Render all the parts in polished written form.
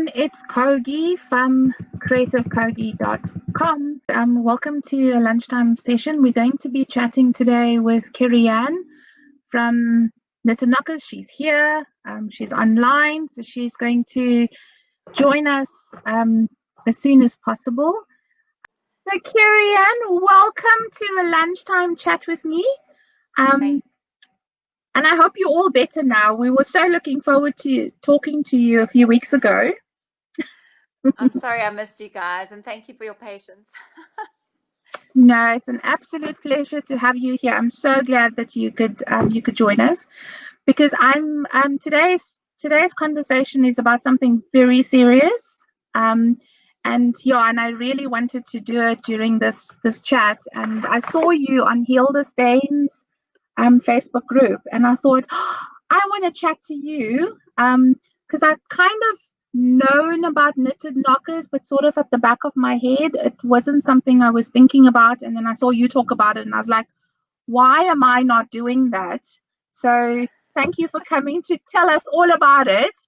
everyone, it's Kogi from creativekogi.com. Welcome to a lunchtime session. We're going to be chatting today with Kerry-Anne from Knitted Knockers. She's here, she's online, so she's going to join us as soon as possible. So Kerry-Anne, welcome to a lunchtime chat with me. And I hope you're all better now. We were so looking forward to talking to you a few weeks ago. I'm sorry I missed you guys, and thank you for your patience. No, it's an absolute pleasure to have you here. I'm so glad that you could join us, because today's conversation is about something very serious. And I really wanted to do it during this chat. And I saw you on Hilda Stein's Facebook group, and I thought, I want to chat to you because I've kind of known about knitted knockers, but sort of at the back of my head. It wasn't something I was thinking about, and then I saw you talk about it, and I was like, why am I not doing that? So thank you for coming to tell us all about it,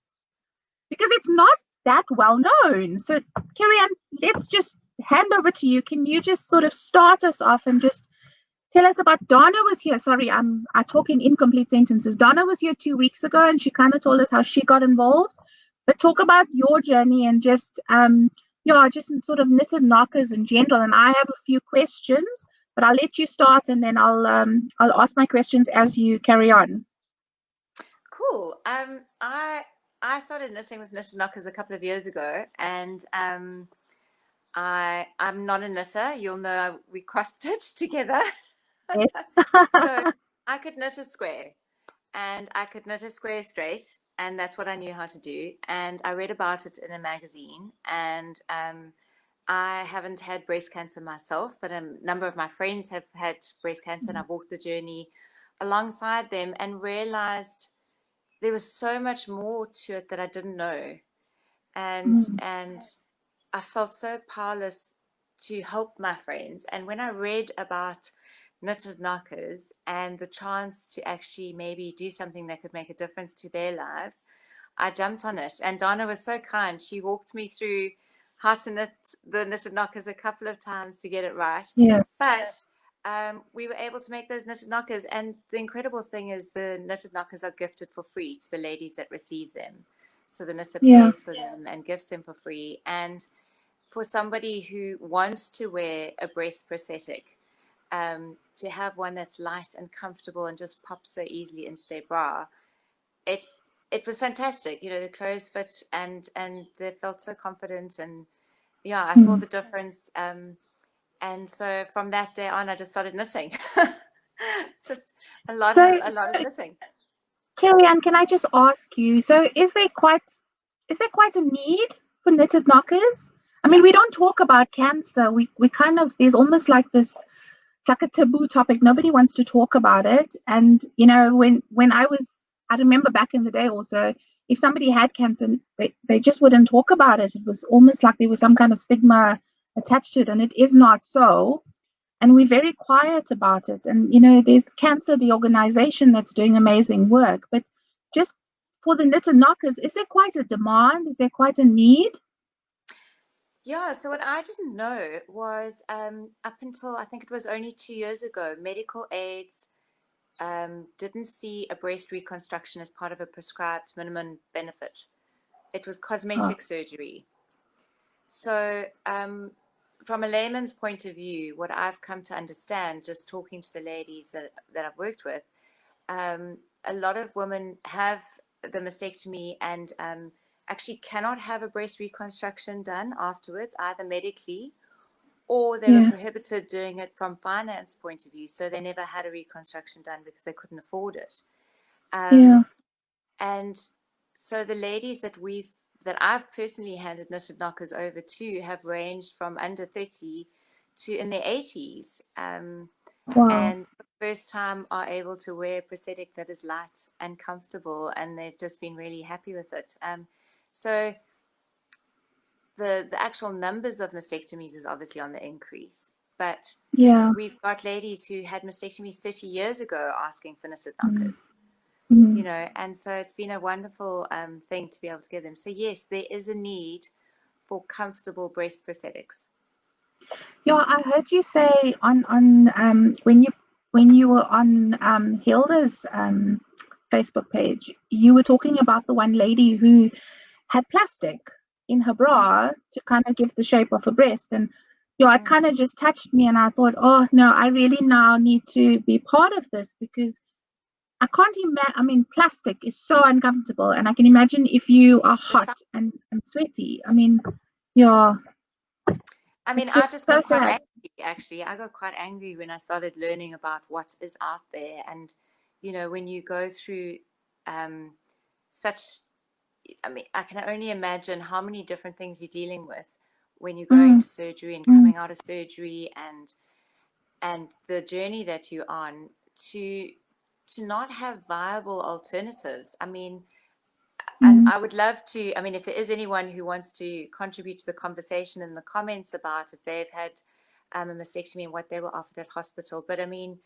because it's not that well known. So Kerry-Anne, let's just hand over to you. Can you just sort of start us off and just tell us about Donna was here. Sorry, I talk in incomplete sentences. Donna was here 2 weeks ago, and she kind of told us how she got involved. But talk about your journey and just just sort of knitted knockers in general. And I have a few questions, but I'll let you start, and then I'll ask my questions as you carry on. Cool. I started knitting with knitted knockers a couple of years ago, and I'm not a knitter. You'll know we cross stitch together. Yes. So I could knit a square, and I could knit a square straight, and that's what I knew how to do. And I read about it in a magazine, and I haven't had breast cancer myself, but a number of my friends have had breast cancer, and I've walked the journey alongside them and realized there was so much more to it that I didn't know. And I felt so powerless to help my friends. And when I read about knitted knockers and the chance to actually maybe do something that could make a difference to their lives, I jumped on it. And Donna was so kind. She walked me through how to knit the knitted knockers a couple of times to get it right. Yeah. But we were able to make those knitted knockers. And the incredible thing is the knitted knockers are gifted for free to the ladies that receive them. So the knitter pays for them and gives them for free. And for somebody who wants to wear a breast prosthetic, to have one that's light and comfortable and just pops so easily into their bra, it was fantastic. You know, the clothes fit and they felt so confident, and I saw the difference. And so from that day on, I just started knitting. Just a lot of knitting. Kerry-Anne, can I just ask you, so is there quite a need for knitted knockers? I mean, we don't talk about cancer. We kind of, there's almost like this, it's like a taboo topic. Nobody wants to talk about it. And, you know, when I remember back in the day also, if somebody had cancer, they just wouldn't talk about it. It was almost like there was some kind of stigma attached to it, and it is not so. And we're very quiet about it. And, you know, there's Cancer, the organization that's doing amazing work. But just for the knitted knockers, is there quite a demand? Is there quite a need? Yeah, so what I didn't know was up until I think it was only 2 years ago, medical aids didn't see a breast reconstruction as part of a prescribed minimum benefit. It was cosmetic surgery. So from a layman's point of view, what I've come to understand, just talking to the ladies that I've worked with, a lot of women have the mastectomy and actually cannot have a breast reconstruction done afterwards, either medically or they were prohibited doing it from finance point of view. So they never had a reconstruction done because they couldn't afford it. And so the ladies that I've personally handed knitted knockers over to have ranged from under 30 to in their 80s. And the first time are able to wear a prosthetic that is light and comfortable, and they've just been really happy with it. So the actual numbers of mastectomies is obviously on the increase, but we've got ladies who had mastectomies 30 years ago asking for knitted knockers. Mm. you know, and so it's been a wonderful thing to be able to give them. So yes, there is a need for comfortable breast prosthetics. Yeah, I heard you say on when you were on Hilda's Facebook page, you were talking about the one lady who had plastic in her bra to kind of give the shape of her breast. And yeah, it kind of just touched me, and I thought, oh no, I really now need to be part of this, because I can't imagine. I mean, plastic is so uncomfortable, and I can imagine if you are hot and sweaty. I mean, yeah, I mean, it's I just just so got quite sad. angry, actually. I got quite angry when I started learning about what is out there. And, you know, when you go through um, such, I mean, I can only imagine how many different things you're dealing with when you're going Mm, to surgery and mm, coming out of surgery, and the journey that you're on to not have viable alternatives. I mean, and mm, I would love to, I mean, if there is anyone who wants to contribute to the conversation in the comments about if they've had a mastectomy and what they were offered at hospital. But I mean,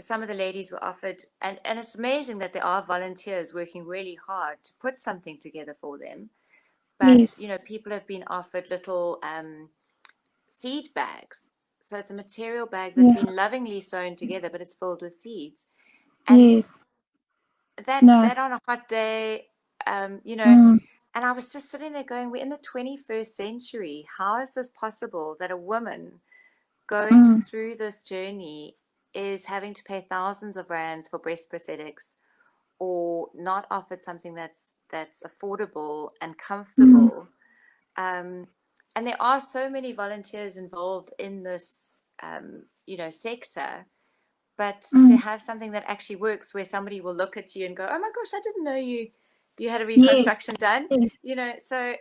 some of the ladies were offered, and it's amazing that there are volunteers working really hard to put something together for them. But, yes, you know, people have been offered little seed bags. So it's a material bag that's yeah, been lovingly sewn together, but it's filled with seeds. And yes, that no, that on a hot day, you know, mm, and I was just sitting there going, we're in the 21st century. How is this possible that a woman going mm, through this journey is having to pay thousands of rands for breast prosthetics, or not offered something that's affordable and mm, comfortable? And there are so many volunteers involved in this, you know, sector. But to mm, have something that actually works, where somebody will look at you and go, "Oh my gosh, I didn't know you had a yes, reconstruction done," yes, you know. So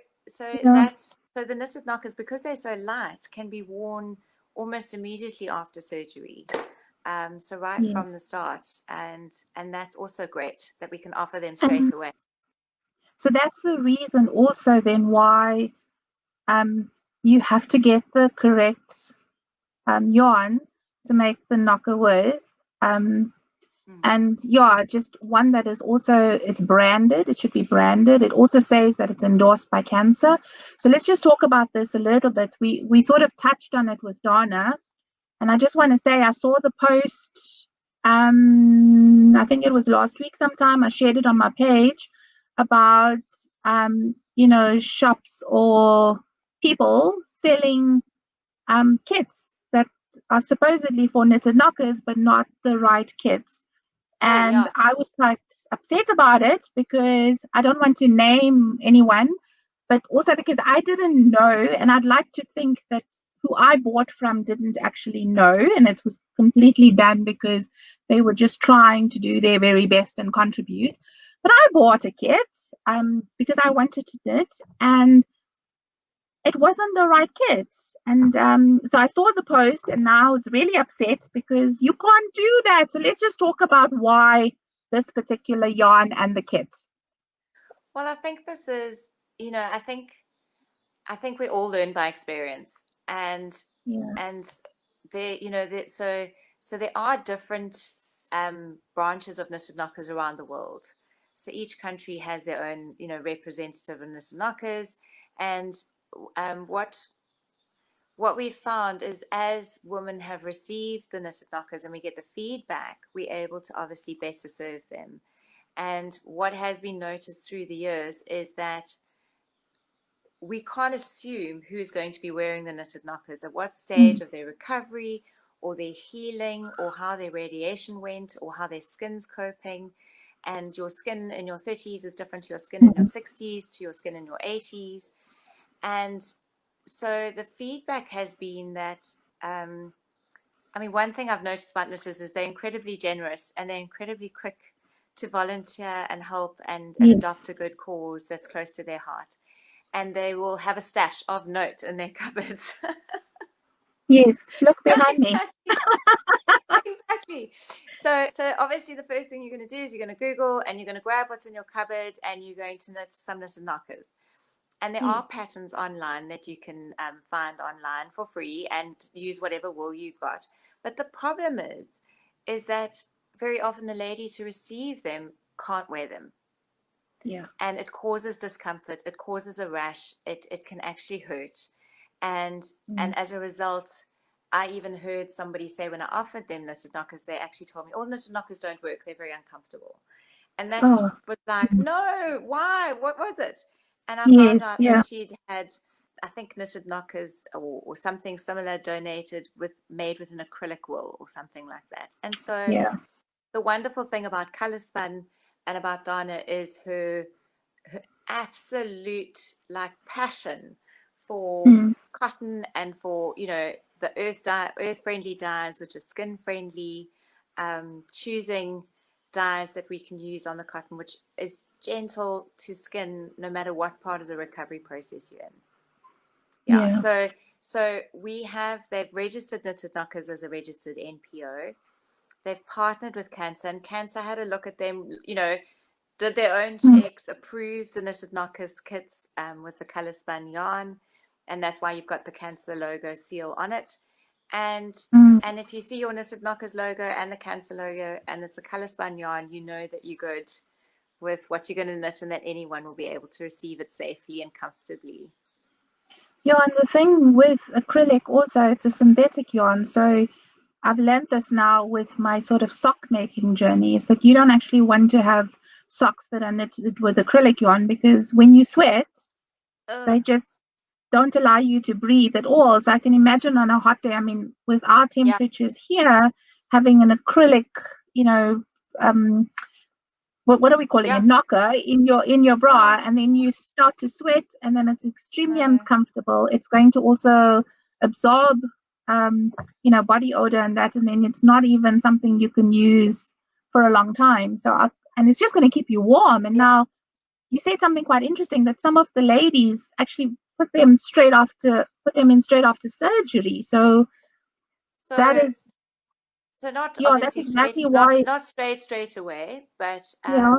yeah, the knitted knockers, because they're so light, can be worn almost immediately after surgery. So right from the yes. start, and that's also great that we can offer them straight And away. so that's the reason also then why you have to get the correct yarn to make the knocker with. Um, Mm. and yeah, just one that is also, it's branded. It should be branded. It also says that it's endorsed by cancer. So let's just talk about this a little bit. We sort of touched on it with Donna, and I just want to say I saw the post. I think it was last week sometime. I shared it on my page about shops or people selling kits that are supposedly for knitted knockers, but not the right kits. Oh And yeah. I was quite upset about it because I don't want to name anyone, but also because I didn't know, and I'd like to think that who I bought from didn't actually know, and it was completely done because they were just trying to do their very best and contribute. But I bought a kit because I wanted to knit, and it wasn't the right kit. And so I saw the post, and now I was really upset because you can't do that. So let's just talk about why this particular yarn and the kit. Well, I think this is, you know, I think we all learn by experience, and Yeah. and there, you know, so there are different branches of knitted knockers around the world. So each country has their own, you know, representative of knitted knockers, and what we've found is, as women have received the knitted knockers and we get the feedback, we're able to obviously better serve them. And what has been noticed through the years is that we can't assume who's going to be wearing the knitted knockers, at what stage Mm, of their recovery or their healing, or how their radiation went, or how their skin's coping. And your skin in your 30s is different to your skin in your mm, 60s, to your skin in your 80s. And so the feedback has been that, I mean, one thing I've noticed about knitters is they're incredibly generous, and they're incredibly quick to volunteer and help and yes. adopt a good cause that's close to their heart. And they will have a stash of notes in their cupboards. Yes. Look Yeah, behind me. exactly. Exactly. So obviously the first thing you're going to do is you're going to Google, and you're going to grab what's in your cupboard, and you're going to knit some knitted knockers. And there Yes. are patterns online that you can find online for free and use whatever wool you got. But the problem is that very often the ladies who receive them can't wear them. Yeah. And it causes discomfort. It causes a rash. It can actually hurt. And as a result, I even heard somebody say when I offered them knitted knockers, they actually told me, "Oh, knitted knockers don't work. They're very uncomfortable." And that just was like, no, why? What was it? And I found Yes. out Yeah. that she'd had, I think, knitted knockers or something similar donated made with an acrylic wool or something like that. And so Yeah. the wonderful thing about Color Spun and about Dana is her absolute like passion for cotton and for, you know, the earth friendly dyes, which are skin friendly, choosing dyes that we can use on the cotton, which is gentle to skin no matter what part of the recovery process you're in. Yeah. So they've registered Knitted Knockers as a registered NPO. They've partnered with Cancer, and Cancer had a look at them, you know, did their own checks, approved the Knitted Knockers kits with the Color Spun yarn, and that's why you've got the Cancer logo seal on it. And if you see your Knitted Knockers logo and the Cancer logo and it's a Color Spun yarn, you know that you're good with what you're going to knit and that anyone will be able to receive it safely and comfortably. Yeah, and the thing with acrylic also, it's a synthetic yarn. So I've learned this now with my sort of sock making journey, is that you don't actually want to have socks that are knitted with acrylic yarn, because when you sweat, they just don't allow you to breathe at all. So I can imagine on a hot day, I mean, with our temperatures here, having an acrylic, you know, what are we calling it, knocker in your bra, and then you start to sweat, and then it's extremely uncomfortable. It's going to also absorb you know, body odor and that, and then it's not even something you can use for a long time. So and it's just going to keep you warm. And now you said something quite interesting, that some of the ladies actually put them in straight after surgery. So that is not that's obviously exactly straight, why. not straight away, but Yeah.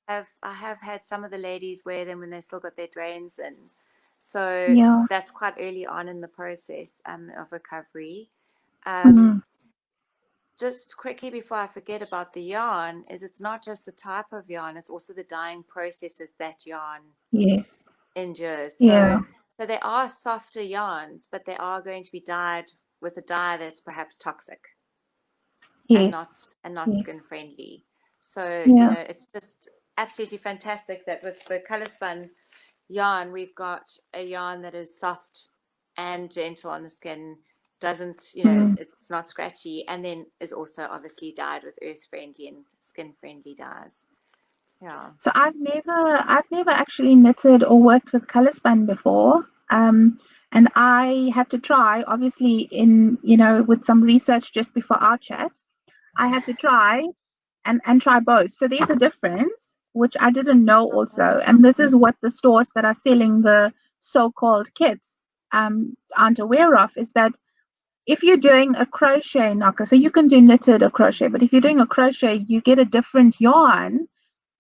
I have had some of the ladies wear them when they still got their drains in. So Yeah. that's quite early on in the process of recovery. Just quickly before I forget about the yarn, it's not just the type of yarn, it's also the dyeing process that yarn endures. Yeah. So there are softer yarns, but they are going to be dyed with a dye that's perhaps toxic and not skin friendly. So you know, it's just absolutely fantastic that with the Color Spun yarn, we've got a yarn that is soft and gentle on the skin, doesn't, you know, it's not scratchy, and then is also obviously dyed with earth friendly and skin friendly dyes. Yeah. So I've never actually knitted or worked with Color Spun before. And I had to try, obviously, in, you know, with some research just before our chat, I had to try and try both. So there's a difference, which I didn't know also. And this is what the stores that are selling the so-called kits aren't aware of, is that if you're doing a crochet knocker, so you can do knitted or crochet, but if you're doing a crochet, you get a different yarn.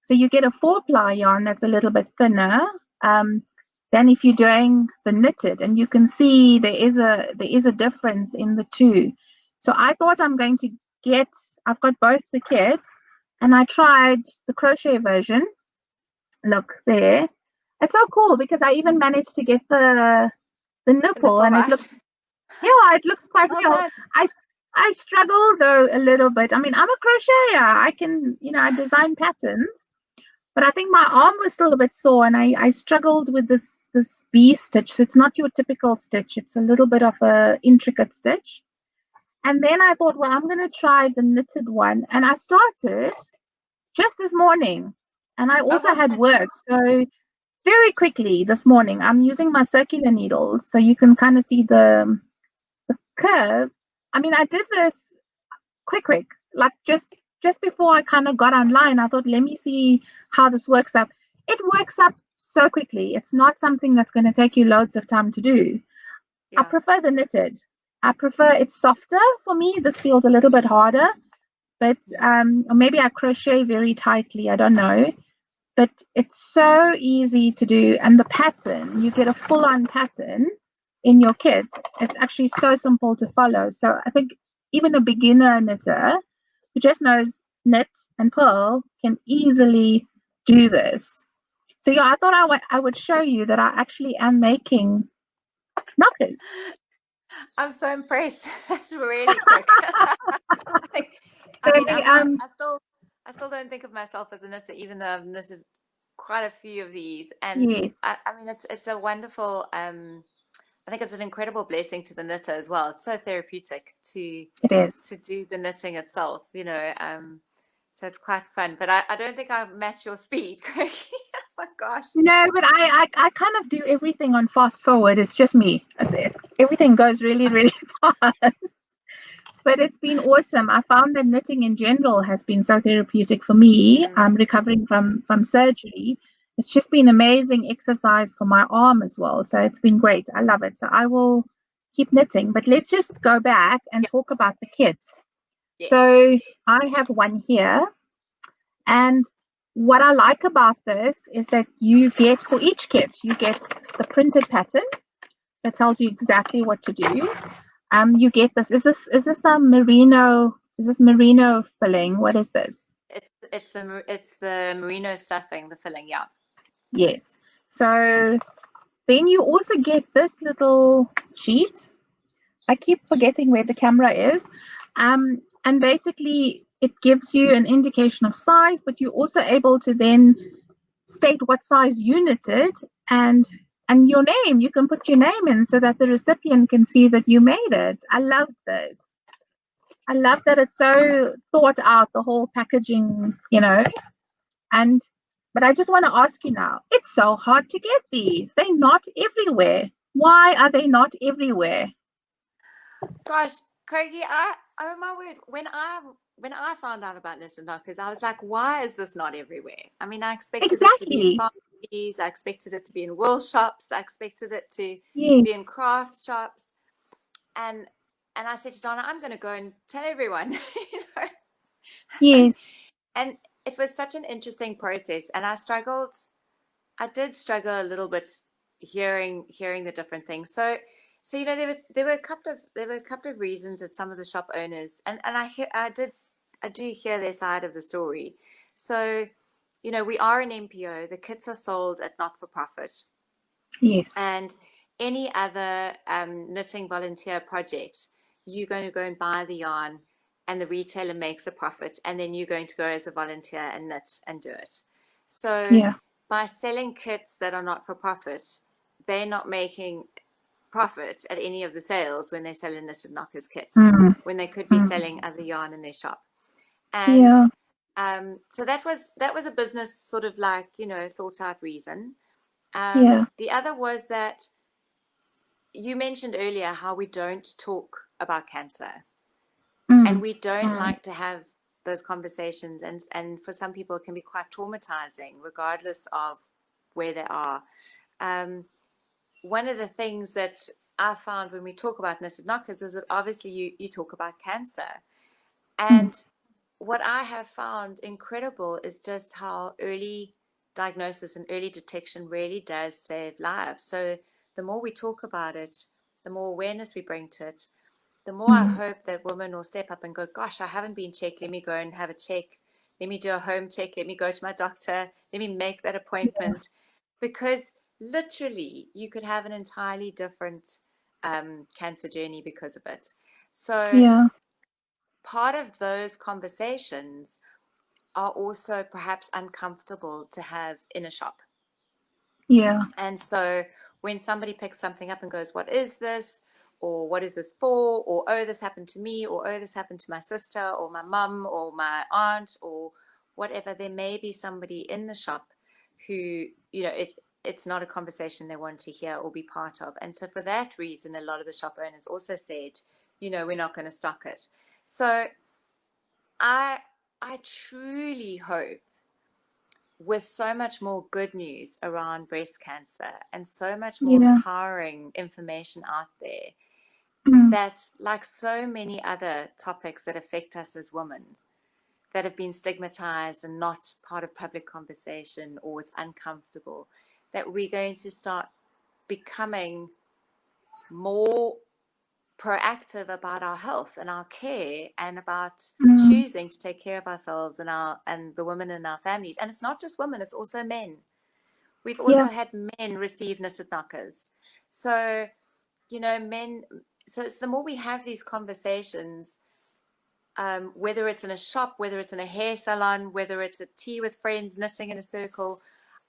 So you get a 4-ply yarn that's a little bit thinner than if you're doing the knitted, and you can see there is a difference in the two. So I thought I've got both the kits, and I tried the crochet version. Look there, it's so cool because I even managed to get the nipple, and it looks quite real. I struggle though a little bit. I mean, I'm a crocheter. I can, you know, I design patterns, but I think my arm was still a bit sore, and I struggled with this V stitch. So it's not your typical stitch. It's a little bit of a intricate stitch. And then I thought, well, I'm going to try the knitted one. And I started just this morning. And I also had work. So very quickly this morning, I'm using my circular needles, so you can kind of see the curve. I mean, I did this quick, like just before I kind of got online. I thought, let me see how this works up. It works up so quickly. It's not something that's going to take you loads of time to do. I prefer the knitted. I prefer it's softer for me. This feels a little bit harder, but or maybe I crochet very tightly. I don't know, but it's so easy to do. And the pattern, you get a full-on pattern in your kit. It's actually so simple to follow. So I think even a beginner knitter who just knows knit and purl can easily do this. So yeah, I thought I would show you that I actually am making knockers. I'm so impressed. That's really quick. I So mean, I'm not. I still don't think of myself as a knitter, even though I've knitted quite a few of these. And yes, I mean, it's a wonderful. I think it's an incredible blessing to the knitter as well. It's so therapeutic it is. to do the knitting itself, you know. So it's quite fun. But I don't think I match your speed, Craig. Oh my gosh. No, but I kind of do everything on fast forward. It's just me. That's it. Everything goes really, really fast. But it's been awesome. I found that knitting in general has been so therapeutic for me. Mm, I'm recovering from surgery. It's just been amazing exercise for my arm as well. So it's been great. I love it. So I will keep knitting. But let's just go back and yeah. talk about the kit. Yes. So I have one here. And what I like about this is that you get, for each kit, you get the printed pattern that tells you exactly what to do. You get this. Is this a merino? Is this merino filling? What is this? It's the merino stuffing, the filling, yeah. Yes. So then you also get this little sheet. I keep forgetting where the camera is. And basically it gives you an indication of size, but you're also able to then state what size you knitted and your name. You can put your name in so that the recipient can see that you made it. I love this. I love that it's so thought out, the whole packaging, And but I just want to ask you now, it's so hard to get these. They're not everywhere. Why are they not everywhere? Gosh, Craigie, oh my word, when I found out about knitted knockers, I was like, why is this not everywhere? I mean, I expected it to be in Exactly. pharmacies, I expected it to be in wool shops, I expected it to be in Yes. craft shops, and I said to Donna, I'm going to go and tell everyone, you know, and Yes. and it was such an interesting process, and I did struggle a little bit hearing the different things. So there were a couple of reasons that some of the shop owners, and I do hear their side of the story. So, we are an NPO. The kits are sold at not for profit, Yes. and any other knitting volunteer project, you're going to go and buy the yarn, and the retailer makes a profit, and then you're going to go as a volunteer and knit and do it. So Yeah. by selling kits that are not for profit, they're not making profit at any of the sales when they sell a knitted knockers kit, Mm. when they could be Mm. selling other yarn in their shop. And Yeah. so that was a business sort of like, thought out reason. Yeah. The other was that you mentioned earlier how we don't talk about cancer, and Mm. we don't like to have those conversations, and for some people it can be quite traumatizing regardless of where they are. One of the things that I found when we talk about knitted knockers is that obviously you talk about cancer, Mm. and what I have found incredible is just how early diagnosis and early detection really does save lives. So the more we talk about it, the more awareness we bring to it, the more I Mm. hope that women will step up and go, gosh, I haven't been checked. Let me go and have a check. Let me do a home check. Let me go to my doctor. Let me make that Yeah. appointment. Because literally, you could have an entirely different cancer journey because of it. So Yeah. part of those conversations are also perhaps uncomfortable to have in a shop. Yeah. And so when somebody picks something up and goes, what is this? Or what is this for? Or, oh, this happened to me. Or, oh, this happened to my sister or my mum or my aunt or whatever. There may be somebody in the shop who, it's not a conversation they want to hear or be part of. And so for that reason, a lot of the shop owners also said, we're not going to stock it. So I truly hope, with so much more good news around breast cancer and so much more Yeah. empowering information out there, Mm. that, like so many other topics that affect us as women that have been stigmatized and not part of public conversation, or it's uncomfortable, that we're going to start becoming more proactive about our health and our care and about Mm, choosing to take care of ourselves and the women in our families. And it's not just women, it's also men. We've yeah. also had men receive knitted knockers. So, men, so it's the more we have these conversations, whether it's in a shop, whether it's in a hair salon, whether it's a tea with friends, knitting in a circle,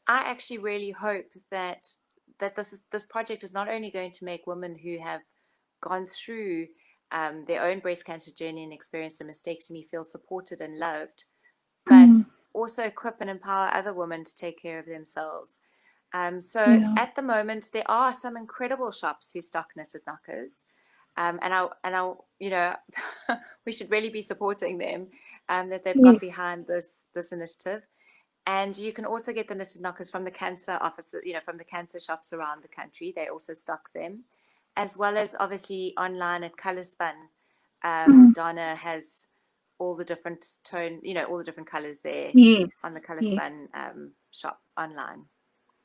I actually really hope that this project is not only going to make women who have gone through their own breast cancer journey and experienced a mastectomy feel supported and loved, but Mm, also equip and empower other women to take care of themselves. So yeah. at the moment, there are some incredible shops who stock knitted knockers. And I, we should really be supporting them, that they've got Yes. behind this initiative. And you can also get the knitted knockers from the cancer offices, from the cancer shops around the country. They also stock them, as well as obviously online at Color Spun. Mm, Donna has all the different all the different colors there yes. on the Color Yes. Spun shop online.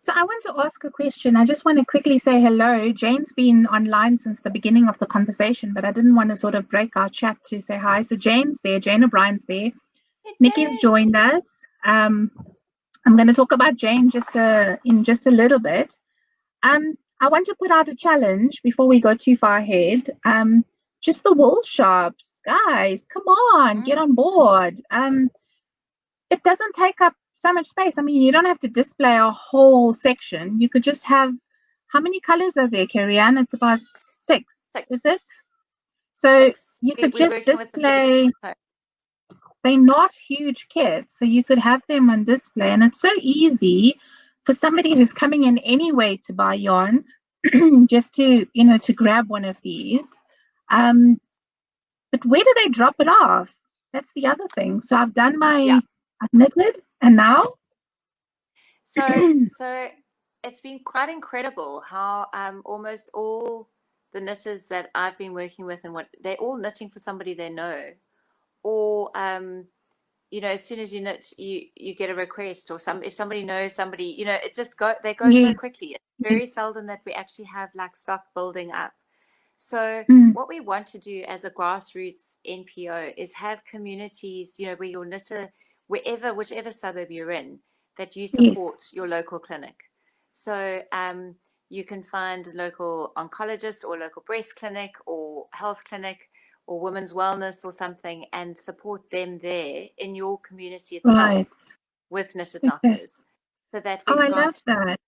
So I want to ask a question. I just want to quickly say hello. Jane's been online since the beginning of the conversation, but I didn't want to sort of break our chat to say hi. So Jane's there. Jane O'Brien's there. Hey, Nikki's Jane. joined us. I'm going to talk about Jane in just a little bit. I want to put out a challenge before we go too far ahead. Just the wool shops, guys, come on, get Mm. on board. It doesn't take up so much space. I mean, you don't have to display a whole section. You could just have, how many colors are there, Kerry-Anne? It's about six, Six. is it? So Six. you could We're just working with the very. display. They're not huge kits, so you could have them on display, and it's so easy for somebody who's coming in anyway to buy yarn, just to grab one of these. Um, but where do they drop it off? That's the other thing. So Yeah. I've knitted, and now, So it's been quite incredible how almost all the knitters that I've been working with, and what they're all knitting for somebody they know, or as soon as you knit, you get a request, or if somebody knows somebody, it just they go so yes, quickly. It's yes, very seldom that we actually have like stock building up. So mm, what we want to do as a grassroots NPO is have communities, where your knitter, whichever suburb you're in, that you yes, support your local clinic. So you can find a local oncologist or local breast clinic or health clinic or women's wellness or something, and support them there in your community right. itself with knitted Okay. knockers, so that Oh, we've I love got, that.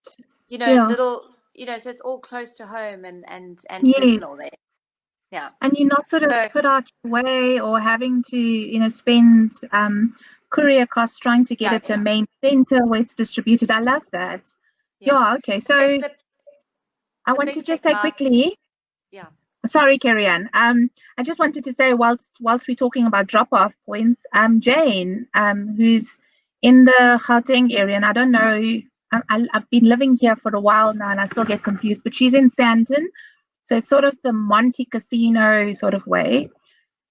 Yeah. little, so it's all close to home and personal Yes. there. Yeah. And you're not sort of So put out your way or having to, spend courier costs trying to get yeah, it to a yeah, main center where it's distributed. I love that. yeah. Yeah, okay. I think So I the want to big thing just say quickly, about, yeah. sorry, Kerry-Anne. I just wanted to say whilst we're talking about drop-off points, Jane, who's in the Gauteng area, and I don't know, I've been living here for a while now, and I still get confused, but she's in Sandton, so it's sort of the Monte Casino sort of way.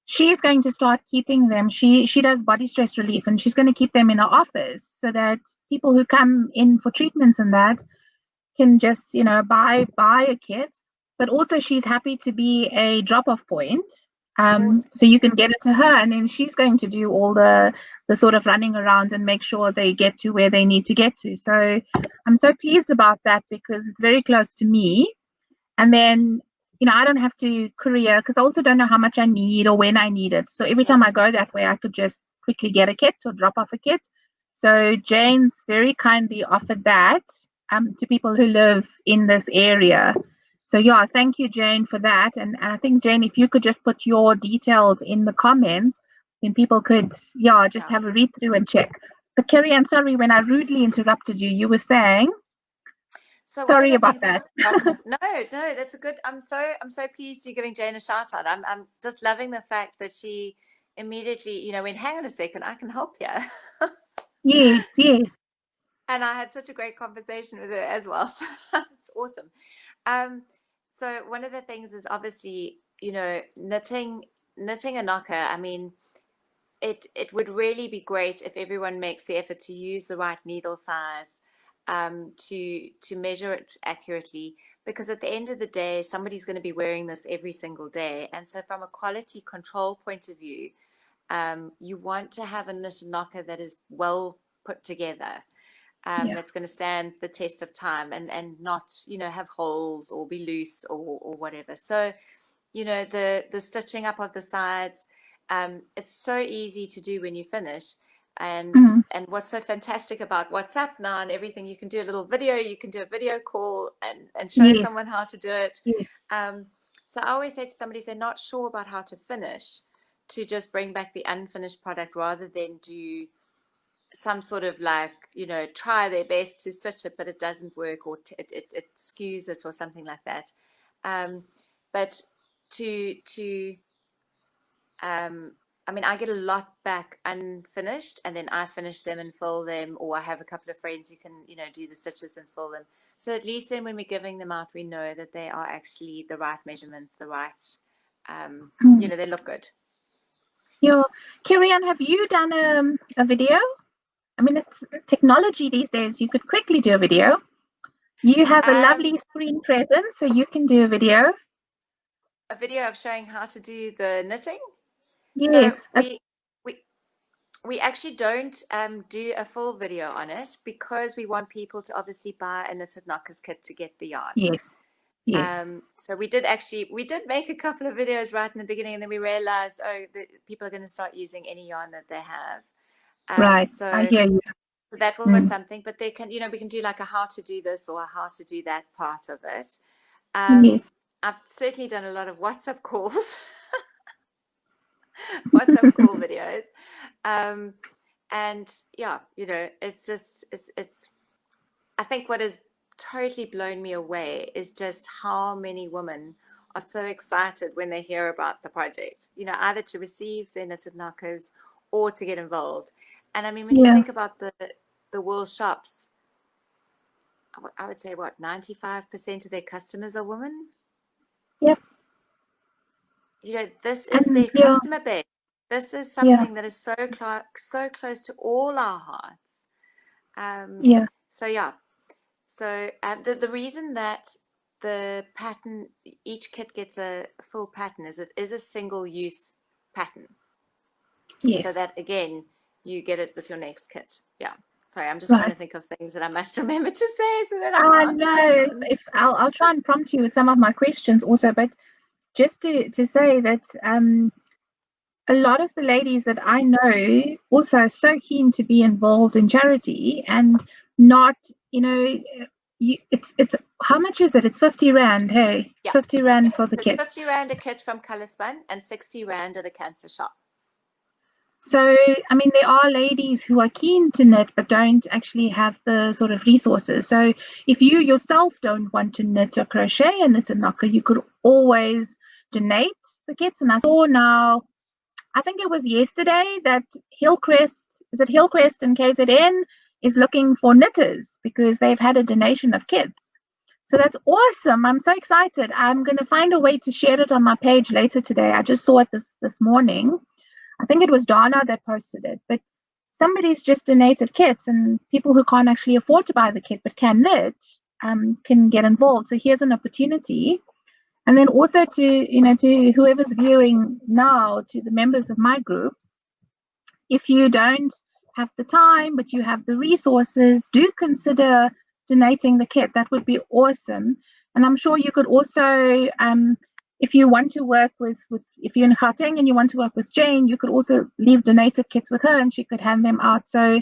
She's going to start keeping them. She does body stress relief, and she's going to keep them in her office so that people who come in for treatments and that can just buy a kit. But also she's happy to be a drop off point, Awesome. so you can get it to her, and then she's going to do all the sort of running around and make sure they get to where they need to get to. So I'm so pleased about that because it's very close to me. And then, I don't have to courier because I also don't know how much I need or when I need it. So every time I go that way, I could just quickly get a kit or drop off a kit. So Jane's very kindly offered that to people who live in this area. So yeah, thank you, Jane, for that. And I think, Jane, if you could just put your details in the comments, then people could, just Yeah. have a read through and check. But Kerry-Anne, sorry when I rudely interrupted you. You were saying, So one of sorry the about things that. no, that's a good. I'm so pleased you're giving Jane a shout out. I'm just loving the fact that she immediately, went, hang on a second, I can help you. Yes, yes. And I had such a great conversation with her as well. So it's awesome. Um, so one of the things is obviously, knitting a knocker. I mean, it would really be great if everyone makes the effort to use the right needle size, to measure it accurately. because at the end of the day, somebody's going to be wearing this every single day. And so from a quality control point of view, you want to have a knitted knocker that is well put together, that's going to stand the test of time and not, have holes or be loose or whatever. So, the stitching up of the sides, it's so easy to do when you finish. And what's so fantastic about WhatsApp now and everything, you can do a little video, you can do a video call and show someone how to do it. So I always say to somebody, if they're not sure about how to finish, to just bring back the unfinished product rather than do some sort of try their best to stitch it, but it doesn't work, or it skews it or something like that. But I get a lot back unfinished, and then I finish them and fill them, or I have a couple of friends who can, do the stitches and fill them. So at least then when we're giving them out, we know that they are actually the right measurements, the right, they look good. Kerry-Anne, have you done a video? It's technology these days. You could quickly do a video. You have a lovely screen presence, so you can do a video. A video of showing how to do the knitting? Yes. So we actually don't do a full video on it, because we want people to obviously buy a Knitted Knockers kit to get the yarn. Yes. So we did make a couple of videos right in the beginning, and then we realized, people are going to start using any yarn that they have. Right. So I hear you. So that one was something, but they can, we can do like a how to do this or a how to do that part of it. Yes. I've certainly done a lot of WhatsApp calls, WhatsApp call videos. And yeah, it's I think what has totally blown me away is just how many women are so excited when they hear about the project, either to receive their knitted knockers or to get involved. And when you think about the wool shops, I would say 95% of their customers are women. Yep. This is their customer base. This is something that is so close to all our hearts. So the reason that the pattern, each kit gets a full pattern, is it is a single use pattern. Yes. So that again, you get it with your next kit. Yeah. Sorry, I'm just trying to think of things that I must remember to say so that I know. I'll try and prompt you with some of my questions also, but just to say that a lot of the ladies that I know also are so keen to be involved in charity, and not, it's how much is it? It's 50 Rand, hey? Yeah. 50 Rand for the kit. 50 Rand a kit from Colourspun and 60 Rand at a cancer shop. So, there are ladies who are keen to knit but don't actually have the sort of resources. So if you yourself don't want to knit or crochet a knitted knocker, you could always donate the kits. And I saw now, I think it was yesterday, that Hillcrest and KZN is looking for knitters because they've had a donation of kits. So that's awesome. I'm so excited. I'm going to find a way to share it on my page later today. I just saw it this morning. I think it was Donna that posted it, but somebody's just donated kits, and people who can't actually afford to buy the kit but can knit can get involved. So here's an opportunity. And then also to whoever's viewing now, to the members of my group, if you don't have the time but you have the resources, do consider donating the kit. That would be awesome. And I'm sure you could also, if you want to work with if you're in Gauteng and you want to work with Jane, you could also leave donated kits with her and she could hand them out. So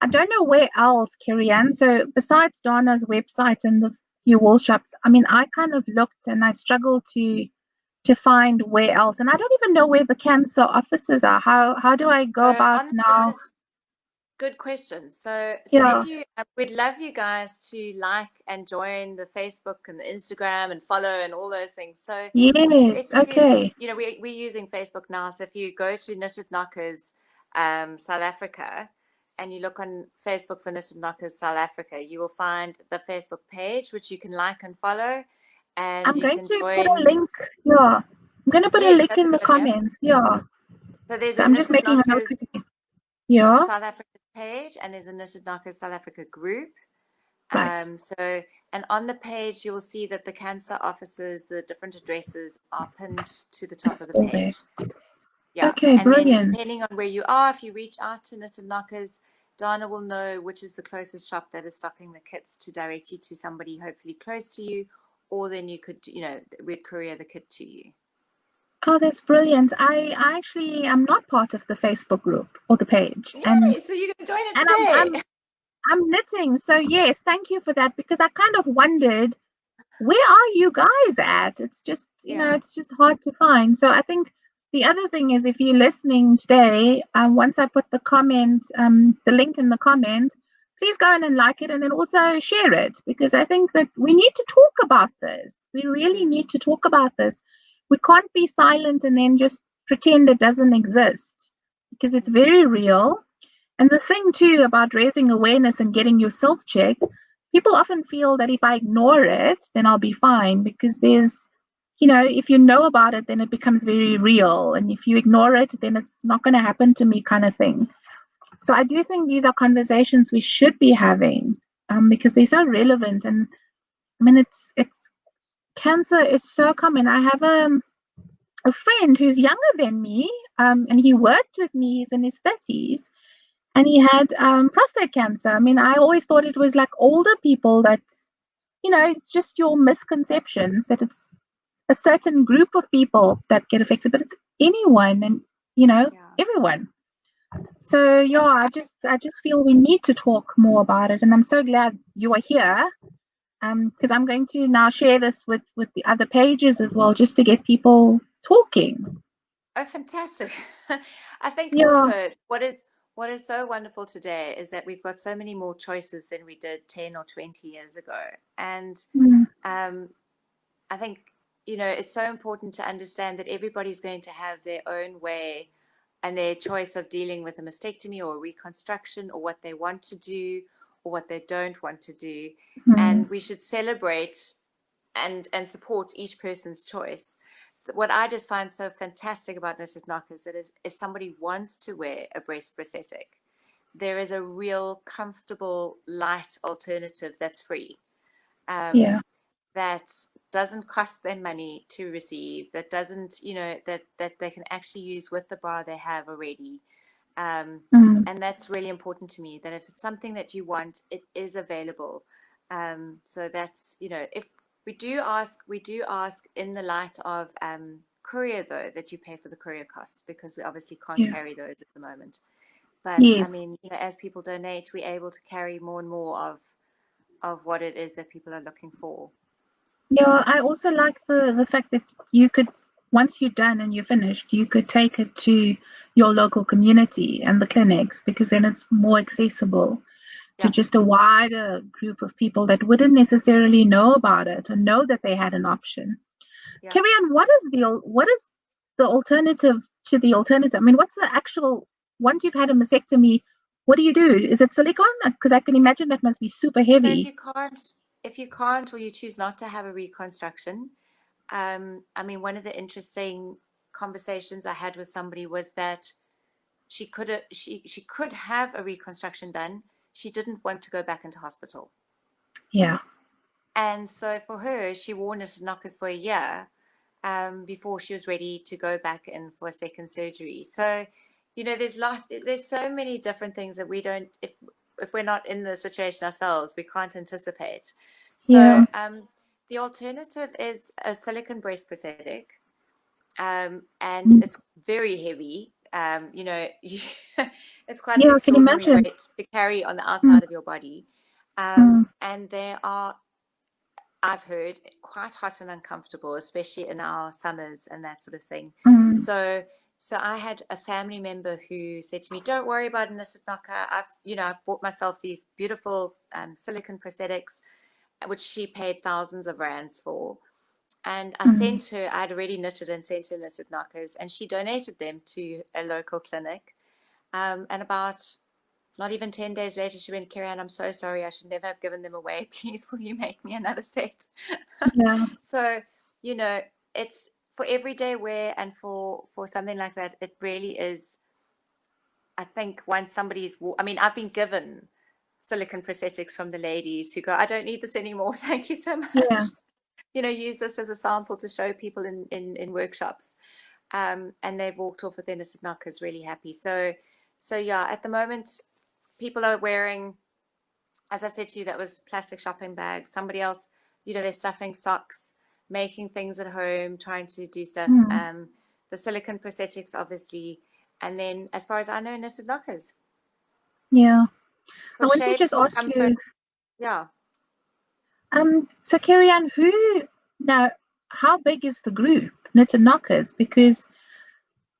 I don't know where else, Kerry-Anne. So besides Donna's website and the few wool shops, I kind of looked and I struggled to find where else. And I don't even know where the cancer offices are. How do I go about now? Good question. So if you, we'd love you guys to like and join the Facebook and the Instagram and follow and all those things. So yes, okay. We're using Facebook now. So if you go to Knitted Knockers South Africa and you look on Facebook for Knitted Knockers South Africa, you will find the Facebook page, which you can like and follow. And I'm going to put a link. I'm going to put a link in the comments. So I'm just making a note. South Africa page, and there's a Knitted Knockers South Africa group. Right. So, and on the page, you'll see that the cancer offices, the different addresses are pinned to the top It's of the all there. page. Yeah. Okay, And then brilliant. depending on where you are, if you reach out to Knitted Knockers, Dana will know which is the closest shop that is stocking the kits to direct you to somebody hopefully close to you, or then you could, we'd courier the kit to you. Oh, that's brilliant. I actually am not part of the Facebook group or the page, and Yay! So you can join it and today. I'm knitting. So yes, thank you for that, because I kind of wondered, where are you guys at? It's just, Yeah. it's just hard to find. So I think the other thing is, if you're listening today, once I put the link in the comment, please go in and like it, and then also share it, because I think that we need to talk about this. We really need to talk about this. We can't be silent and then just pretend it doesn't exist, because it's very real. And the thing too about raising awareness and getting yourself checked, people often feel that if I ignore it, then I'll be fine, because if you know about it, then it becomes very real. And if you ignore it, then it's not going to happen to me, kind of thing. So I do think these are conversations we should be having, because they're so relevant. And I mean, it's cancer is so common. I have a friend who's younger than me, and he worked with me. He's in his 30s, and he had prostate cancer. I mean, I always thought it was like older people that, it's just your misconceptions that it's a certain group of people that get affected, but it's anyone, and everyone. So yeah, I just feel we need to talk more about it, and I'm so glad you are here. Because I'm going to now share this with the other pages as well, just to get people talking. Oh, fantastic. I think Yeah. also what is so wonderful today is that we've got so many more choices than we did 10 or 20 years ago. And Mm, um, I think, it's so important to understand that everybody's going to have their own way and their choice of dealing with a mastectomy or a reconstruction, or what they want to do or what they don't want to do. mm, And we should celebrate and support each person's choice. What I just find so fantastic about Knitted Knockers is that if somebody wants to wear a breast prosthetic, there is a real comfortable, light alternative that's free. yeah. That doesn't cost them money to receive, that doesn't, that they can actually use with the bra they have already. Mm, And that's really important to me, that if it's something that you want, it is available. So that's, if we do ask in the light of courier, though, that you pay for the courier costs, because we obviously can't yeah. carry those at the moment. But I Yes. mean, as people donate, we're able to carry more and more of what it is that people are looking for. Yeah, I also like the fact that you could, once you're done and you're finished, you could take it to your local community and the clinics, because then it's more accessible to Yeah, just a wider group of people that wouldn't necessarily know about it or know that they had an option. yeah. Kerry-Anne, what is the alternative to the alternative? I mean, what's the actual, once you've had a mastectomy, what do you do? Is it silicone? Because I can imagine that must be super So heavy. if you can't, or you choose not to have a reconstruction, I mean, one of the interesting conversations I had with somebody was that she could have a reconstruction done. She didn't want to go back into hospital. Yeah. And so for her, she wore knitted knockers for a year before she was ready to go back in for a second surgery. So, there's so many different things that we don't, if we're not in the situation ourselves, we can't anticipate. Yeah. So the alternative is a silicone breast prosthetic, and Mm. it's very heavy. It's quite an Yeah, I can extraordinary imagine. weight to carry on the Mm, outside of your body. mm, And there are, I've heard, quite hot and uncomfortable, especially in our summers and that sort of thing. mm, So I had a family member who said to me, "Don't worry about a knitted knocker. I've bought myself these beautiful silicone prosthetics, which she paid thousands of rands for." And mm. I had already knitted and sent her knitted knockers, and she donated them to a local clinic. And about not even 10 days later, she went, "Kerry-Anne, I'm so sorry. I should never have given them away. Please, will you make me another set?" Yeah. So, you know, it's for everyday wear, and for something like that, it really is. I think once I mean, I've been given silicone prosthetics from the ladies who go, I don't need this anymore. Thank you so much. Yeah. You know, use this as a sample to show people in workshops. And they've walked off with their knitted knockers really happy. So yeah, at the moment, people are wearing, as I said to you, that was plastic shopping bags. Somebody else, you know, they're stuffing socks, making things at home, trying to do stuff. The silicone prosthetics, obviously. And then, as far as I know, knitted knockers. Yeah. For I want to shape, just for ask comfort. you, Yeah. so Kerry-Anne, now, how big is the group, Knitted Knockers? Because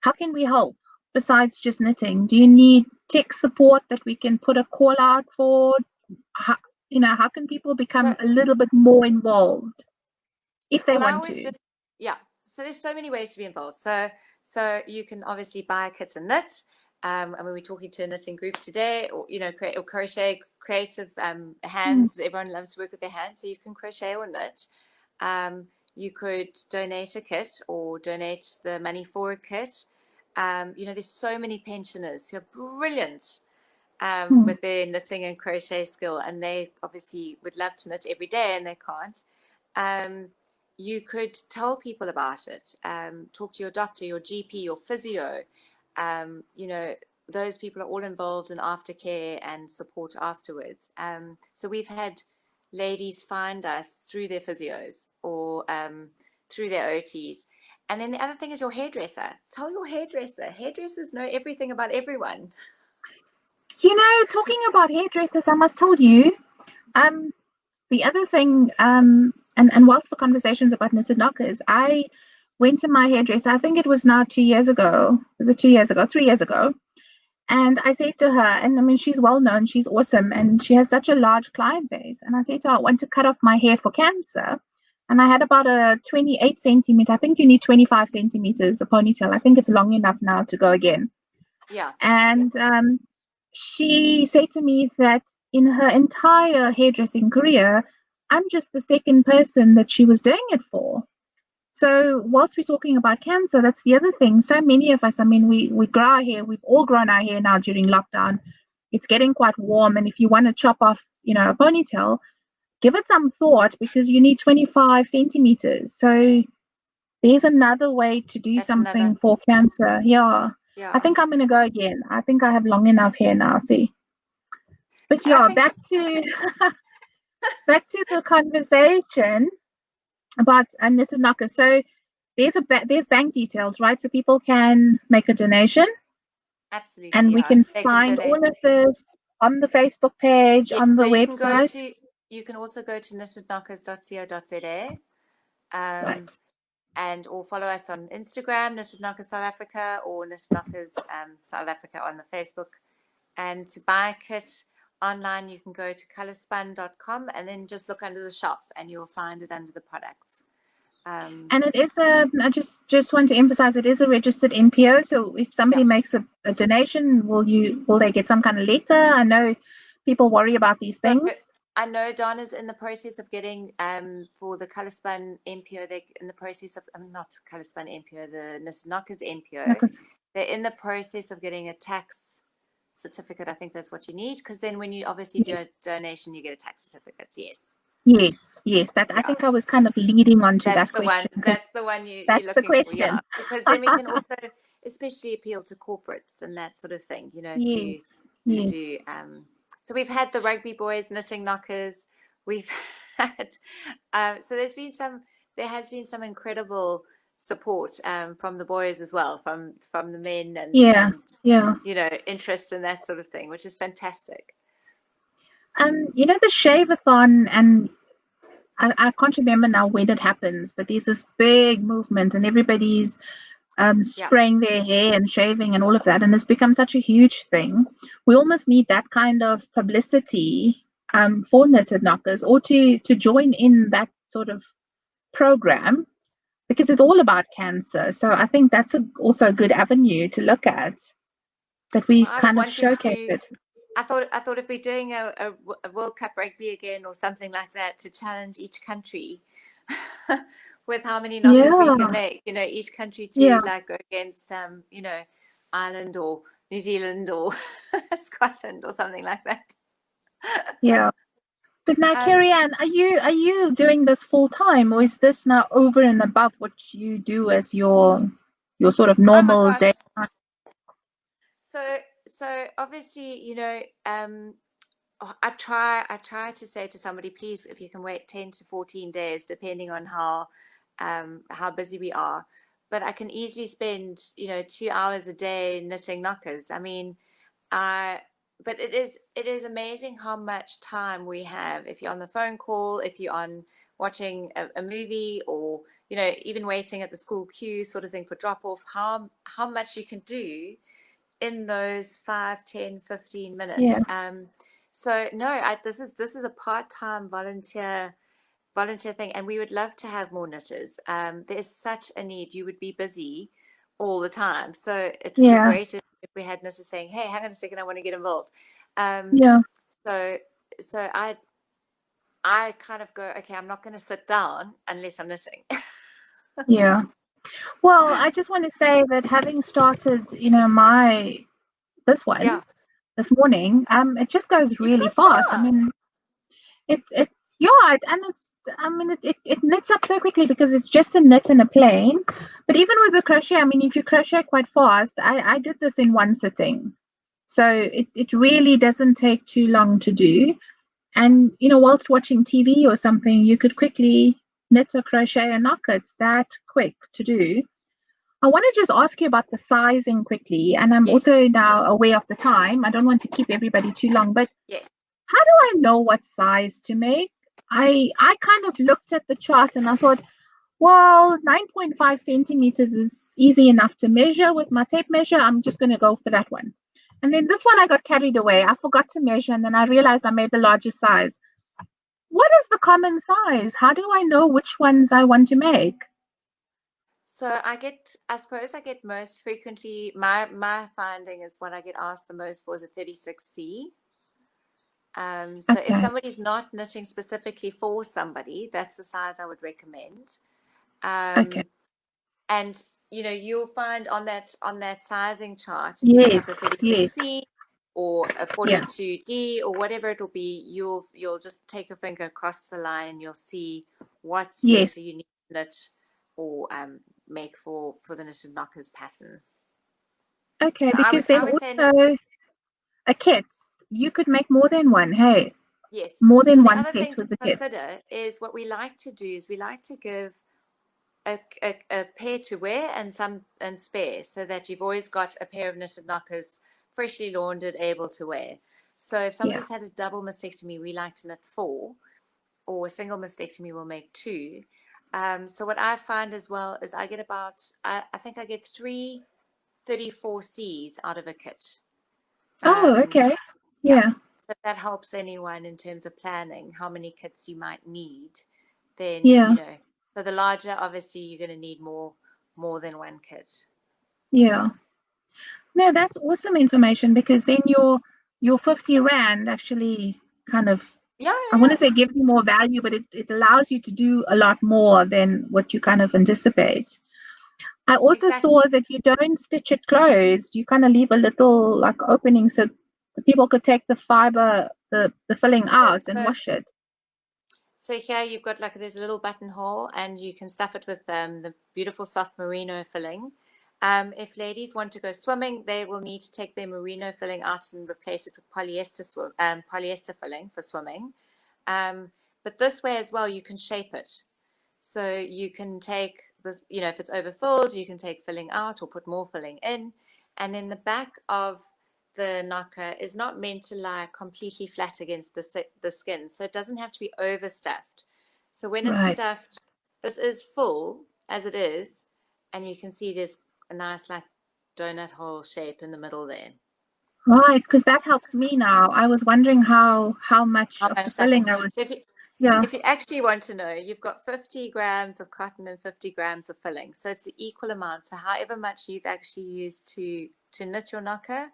how can we help besides just knitting? Do you need tech support that we can put a call out for? How, how can people become a little bit more involved if they want to? Yeah. So there's so many ways to be involved. So you can obviously buy a kit and knit. I mean, we're talking to a knitting group today, or or crochet, creative hands. Everyone loves to work with their hands, so you can crochet or knit. You could donate a kit or donate the money for a kit. There's so many pensioners who are brilliant with their knitting and crochet skill, and they obviously would love to knit every day and they can't. You could tell people about it. Talk to your doctor, your GP, your physio. Those people are all involved in aftercare and support afterwards. So we've had ladies find us through their physios or through their OTs. And then the other thing is your hairdresser. Tell your hairdresser. Hairdressers know everything about everyone. Talking about hairdressers, I must tell you, the other thing, and whilst the conversation's about knitted knockers, I went to my hairdresser, I think it was now 2 years ago. Was it 2 years ago? 3 years ago. And I said to her, and I mean, she's well known, she's awesome, and she has such a large client base. And I said to her, I want to cut off my hair for cancer. And I had about a 28 centimeter. I think you need 25 centimeters, a ponytail. I think it's long enough now to go again. Yeah. And she said to me that in her entire hairdressing career, I'm just the second person that she was doing it for. So whilst we're talking about cancer, that's the other thing. So many of us, I mean, we grow our hair. We've all grown our hair now during lockdown. It's getting quite warm. And if you want to chop off, a ponytail, give it some thought because you need 25 centimeters. So there's another way to do something for cancer. Yeah. I think I'm going to go again. I think I have long enough hair now, see. But yeah, back to the conversation about knitted knockers. So there's bank details, right? So people can make a donation. Absolutely. And we can find all of this on the Facebook page, on the website. You can also go to knittedknockers.co.za. Right. Or follow us on Instagram, Knitted Knockers South Africa, or Knitted Knockers South Africa on the Facebook. And to buy a kit online, you can go to colorspun.com and then just look under the shop and you'll find it under the products. And it is I just want to emphasize it is a registered NPO. So if somebody makes a donation, will they get some kind of letter? I know people worry about these things. I know Donna's in the process of getting for the Colorspun NPO. They're in the process of not Colorspun NPO, the Knitted Knockers NPO. They're in the process of getting a tax certificate. I think that's what you need, because then when you obviously do a donation, you get a tax certificate. Yes. That I think I was kind of leading on to that question. That's the one you're looking for, yeah. Because then we can also especially appeal to corporates and that sort of thing, to do. So we've had the rugby boys knitting knockers. We've had so there has been some incredible support from the boys as well, from the men and interest in that sort of thing, which is fantastic. The shave-a-thon, and I can't remember now when it happens, but there's this big movement and everybody's spraying their hair and shaving and all of that, and it's become such a huge thing. We almost need that kind of publicity for knitted knockers, or to join in that sort of program, because it's all about cancer. So I think that's also a good avenue to look at, that we kind of showcase it. I thought if we're doing a World Cup rugby again or something like that, to challenge each country with how many knockers we can make, each country to like go against, Ireland or New Zealand or Scotland or something like that. Yeah. But now, Um, Kerry-Anne, are you doing this full time, or is this now over and above what you do as your sort of oh my normal gosh. day? So obviously, I try to say to somebody, please, if you can wait 10 to 14 days, depending on how busy we are. But I can easily spend, 2 hours a day knitting knockers. I mean, I but it is amazing how much time we have if you're on the phone call, if you're on watching a movie, or even waiting at the school queue sort of thing for drop off, how much you can do in those 5, 10, 15 Yeah, minutes. So no, this is a part-time volunteer thing, and we would love to have more knitters. There's such a need. You would be busy all the time, so it would be yeah, great if we had knitters saying, "Hey, hang on a second, I want to get involved." Um, yeah, so so I kind of go, okay, I'm not going to sit down unless I'm knitting. yeah. Well, I just want to say that having started, my this one Yeah, this morning, it just goes you've really got fast. I yeah. mean, it's yeah, and it's I mean it knits up so quickly because it's just a knit and a plain. But even with the crochet, I mean, if you crochet quite fast, I did this in one sitting, so it really doesn't take too long to do. And whilst watching TV or something, you could quickly knit or crochet a knocker. It's that quick to do. I want to just ask you about the sizing quickly, and I'm Yes, also now aware of the time. I don't want to keep everybody too long, but yes. how do I know what size to make? I kind of looked at the chart and I thought, well, 9.5 centimeters is easy enough to measure with my tape measure. I'm just going to go for that one. And then this one I got carried away. I forgot to measure, and then I realized I made the largest size. What is the common size? How do I know which ones I want to make? So I suppose I get most frequently, my finding is what I get asked the most for is a 36C. So if Okay. somebody's not knitting specifically for somebody, that's the size I would recommend. Okay. Um, and you'll find on that sizing chart, if you look up a Yes. Yes. 36C or a Yeah. 42D or whatever it'll be, you'll just take your finger across the line and you'll see what Yes. letter you need to knit or make for the knitted knockers pattern. Okay. So I would Because then I would say knit. also a kit, you could make more than one. Hey, Yes. more So than the one other kit thing to with the kit. consider is what we like to do is we like to give a pair to wear and spare, so that you've always got a pair of knitted knockers freshly laundered, able to wear. So if Yeah. somebody's had a double mastectomy, we like to knit four, or a single mastectomy will make two. So what I find as well is I think I get three 34Cs out of a kit. Oh, Um, okay. yeah. Yeah. So if that helps anyone in terms of planning how many kits you might need, then, Yeah. for the larger, obviously you're going to need more than one kit. Yeah. No, that's awesome information because then your 50 rand actually kind of, Yeah, I want yeah, to say gives you more value, but it allows you to do a lot more than what you kind of anticipate. I yeah. also Exactly. saw that you don't stitch it closed. You kind of leave a little like opening so the people could take the fiber, the filling So, out and so, wash it. so here you've got there's a little buttonhole, and you can stuff it with the beautiful soft merino filling. If ladies want to go swimming, they will need to take their merino filling out and replace it with polyester filling for swimming. Um, but this way as well, you can shape it. So you can take this, if it's overfilled, you can take filling out or put more filling in. And then the back of the knocker is not meant to lie completely flat against the skin. So it doesn't have to be overstuffed. So when it's Right. stuffed, this is full as it is. And you can see there's a nice donut hole shape in the middle there. Right, because that helps me now. I was wondering how much How of much the stuffing? filling I was. So Yeah. if you actually want to know, you've got 50 grams of cotton and 50 grams of filling. So it's the equal amount. So however much you've actually used to knit your knocker,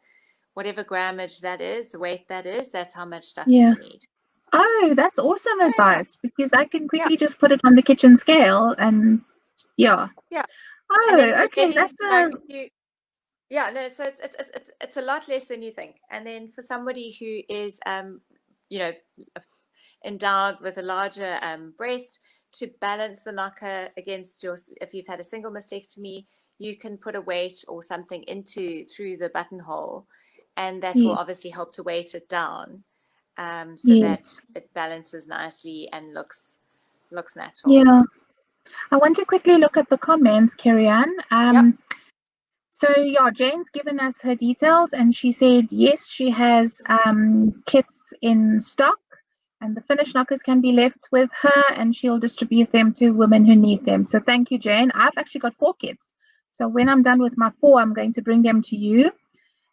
whatever grammage that is, the weight that is, that's how much stuffing Yeah. you need. Oh, that's awesome Yeah, advice because I can yeah, quickly just put it on the kitchen scale and yeah. yeah. And then Oh, for okay, ladies, that's a yeah, no, so it's a lot less than you think. And then for somebody who is you know, endowed with a larger breast, to balance the knocker against your, if you've had a single mastectomy, you can put a weight or something through the buttonhole, and that will Yes. obviously help to weight it down, so that Yes. it balances nicely and looks natural. Yeah. I want to quickly look at the comments, Kerry-Anne. Yep. So yeah, Jane's given us her details, and she said yes, she has kits in stock, and the finished knockers can be left with her, and she'll distribute them to women who need them. So thank you, Jane. I've actually got 4 kits, so when I'm done with my 4, I'm going to bring them to you.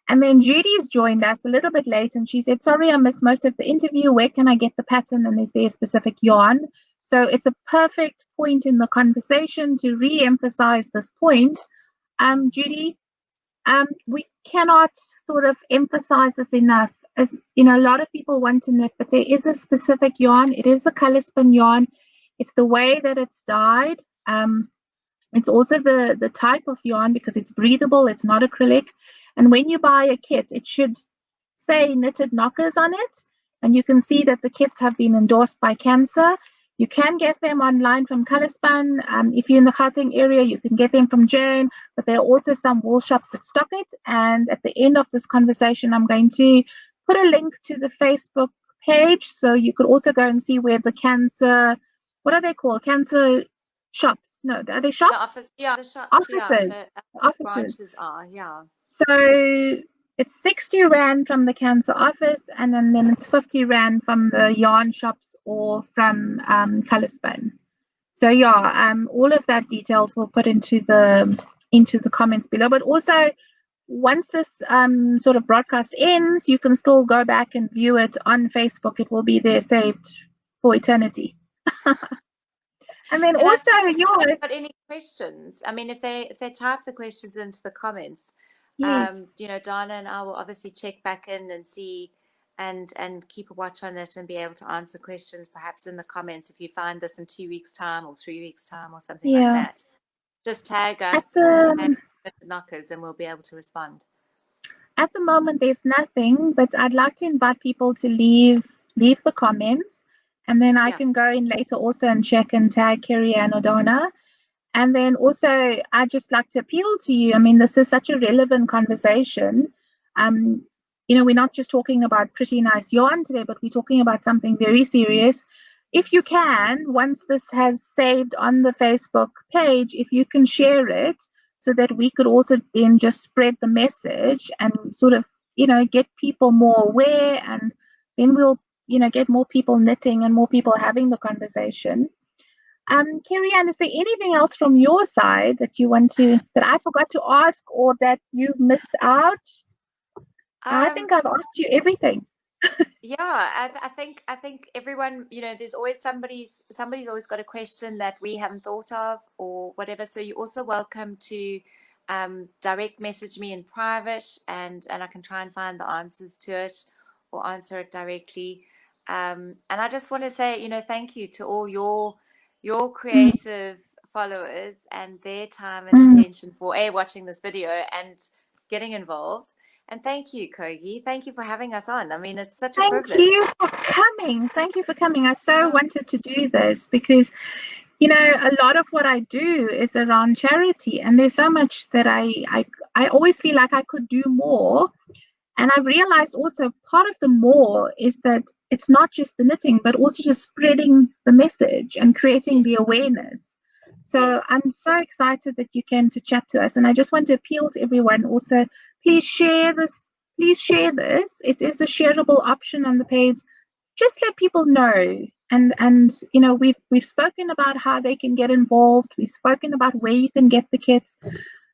And then Judy's joined us a little bit late, and she said, sorry, I missed most of the interview. Where can I get the pattern, and is there a specific yarn? So it's a perfect point in the conversation to re-emphasize this point. Judy, we cannot sort of emphasize this enough. As you know, a lot of people want to knit, but there is a specific yarn. It is the color spin yarn. It's the way that it's dyed. It's also the type of yarn, because it's breathable. It's not acrylic. And when you buy a kit, it should say Knitted Knockers on it. And you can see that the kits have been endorsed by Cancer. You can get them online from Colourspun. If you're in the Gauteng area, you can get them from Jane, but there are also some wool shops that stock it. And at the end of this conversation, I'm going to put a link to the Facebook page, so you could also go and see where the Cancer, what are they called? Cancer shops? No, are they shops? The office, yeah, the shops, Offices. yeah, the Offices. branches are, yeah. So it's 60 Rand from the Cancer office, and then it's 50 Rand from the yarn shops or from Colourspun. So yeah, all of that details we'll put into the comments below. But also, once this sort of broadcast ends, you can still go back and view it on Facebook. It will be there saved for eternity. And then And also, yeah, got any questions? I mean, if they type the questions into the comments, yes. you know, Dana and I will obviously check back in and see and keep a watch on it and be able to answer questions perhaps in the comments if you find this in 2 weeks' time or 3 weeks' time or something like Yeah. that. Just tag At us or the tag Knitted Knockers and we'll be able to respond. At the moment, there's nothing, but I'd like to invite people to leave the comments, and then I Yeah. can go in later also and check and tag Kerry-Anne or Donna. And then also, I'd just like to appeal to you. I mean, this is such a relevant conversation. You know, we're not just talking about pretty nice yarn today, but we're talking about something very serious. If you can, once this has saved on the Facebook page, if you can share it, so that we could also then just spread the message and sort of, you know, get people more aware, and then we'll, you know, get more people knitting and more people having the conversation. Kerry-Anne, is there anything else from your side that you want to, that I forgot to ask or that you've missed out? I think I've asked you everything. Yeah, I think everyone, you know, there's always somebody's always got a question that we haven't thought of or whatever. So you're also welcome to direct message me in private, and I can try and find the answers to it or answer it directly. And I just want to say, you know, thank you to all your creative followers and their time and attention for watching this video and getting involved. And thank you, Kogi. Thank you for having us on. I mean, it's such a privilege. Thank you for coming. Thank you for coming. I so wanted to do this because, you know, a lot of what I do is around charity, and there's so much that I always feel like I could do more. And I've realized also part of the more is that it's not just the knitting, but also just spreading the message and creating the awareness. So I'm so excited that you came to chat to us. And I just want to appeal to everyone also, please share this. Please share this. It is a shareable option on the page. Just let people know. And you know, we've spoken about how they can get involved. We've spoken about where you can get the kits.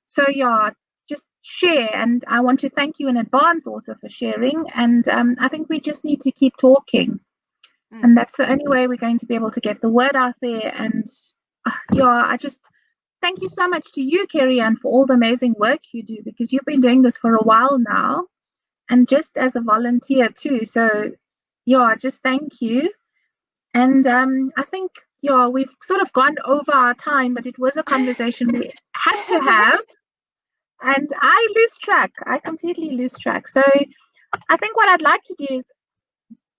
So yeah, just share. And I want to thank you in advance also for sharing. And I think we just need to keep talking. And that's the only way we're going to be able to get the word out there. And yeah, I just thank you so much to you, Kerry-Anne, for all the amazing work you do, because you've been doing this for a while now, and just as a volunteer too. So yeah, just thank you. And I think, yeah, we've sort of gone over our time, but it was a conversation we had to have. And I lose track. I completely lose track. So I think what I'd like to do is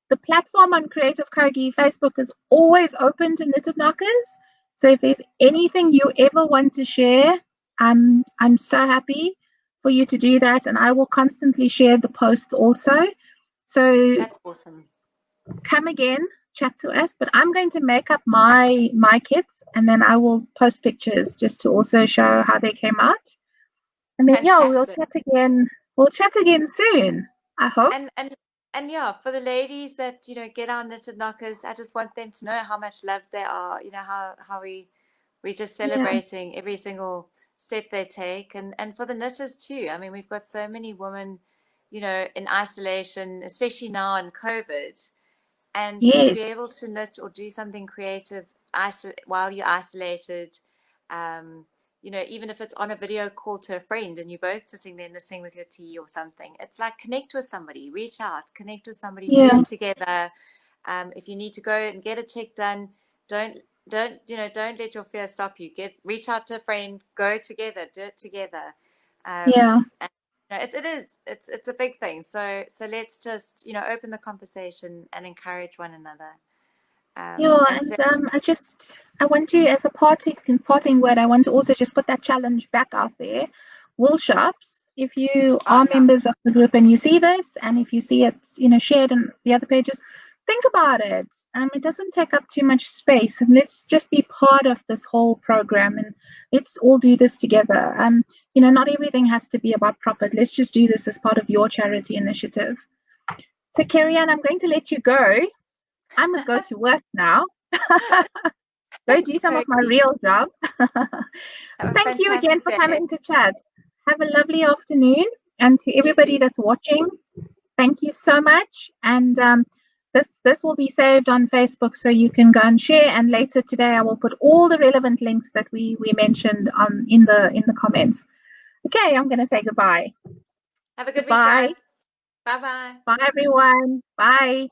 the platform on Creative Kogi Facebook is always open to Knitted Knockers. So if there's anything you ever want to share, I'm so happy for you to do that, and I will constantly share the posts also. So That's awesome. come again, chat to us. But I'm going to make up my kits, and then I will post pictures just to also show how they came out. And then yeah, we'll chat again. We'll chat again soon, I hope. And yeah, for the ladies that, you know, get our Knitted Knockers, I just want them to know how much loved they are, you know, how we're just celebrating every single step they take. And for the knitters too. I mean, we've got so many women, you know, in isolation, especially now in COVID. And to be able to knit or do something creative while you're isolated, you know, even if it's on a video call to a friend and you're both sitting there knitting with your tea or something, it's like connect with somebody, reach out, connect with somebody, do it together. If you need to go and get a check done, don't let your fear stop you. Reach out to a friend, go together, do it together. And, you know, it's a big thing. So let's just, you know, open the conversation and encourage one another. I want to, as a parting word, I want to also just put that challenge back out there. Wool shops, if you are members of the group and you see this, and if you see it, you know, shared on the other pages, think about it. It doesn't take up too much space, and let's just be part of this whole program, and let's all do this together. You know, not everything has to be about profit. Let's just do this as part of your charity initiative. So, Kerry-Anne, I'm going to let you go. I must go to work now. Go do some of my real job. Thank you again for coming to chat. Have a lovely afternoon. And to everybody that's watching, thank you so much. And this will be saved on Facebook, so you can go and share. And later today, I will put all the relevant links that we mentioned in the comments. Okay, I'm going to say goodbye. Have a good week, guys. Bye-bye. Bye, everyone. Bye.